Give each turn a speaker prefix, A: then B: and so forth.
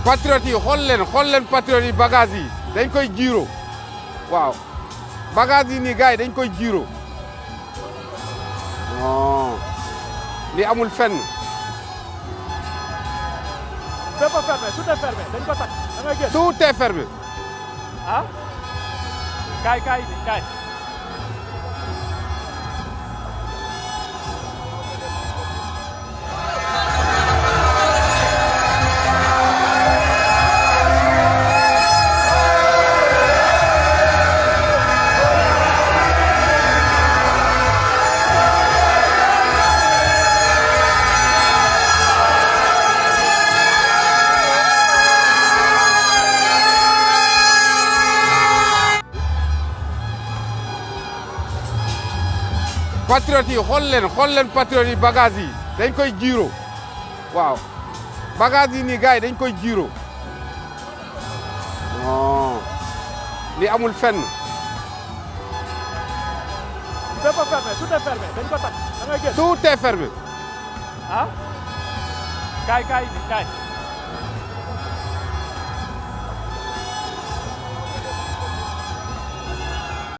A: patriote yi xool leen patriote yi bagage yi dañ koy jiiro waaw bagage yi nii gars yi dañ koy jiiro non li amul fenn.
B: fépp a fermé tout est fermé dañ ko takk da ngay génn.
A: tout est fermé.
B: ah kaay bi kaay.
A: patriote yi xool leen patriote yi bagage yi dañ koy jiiro waaw bagage yi nii gars yi dañ koy jiiro non li amul fenn.
B: fépp a fermé tout est fermé dañ ko takk da ngay génn.
A: tout est fermé.
B: ah kaay bi kaay.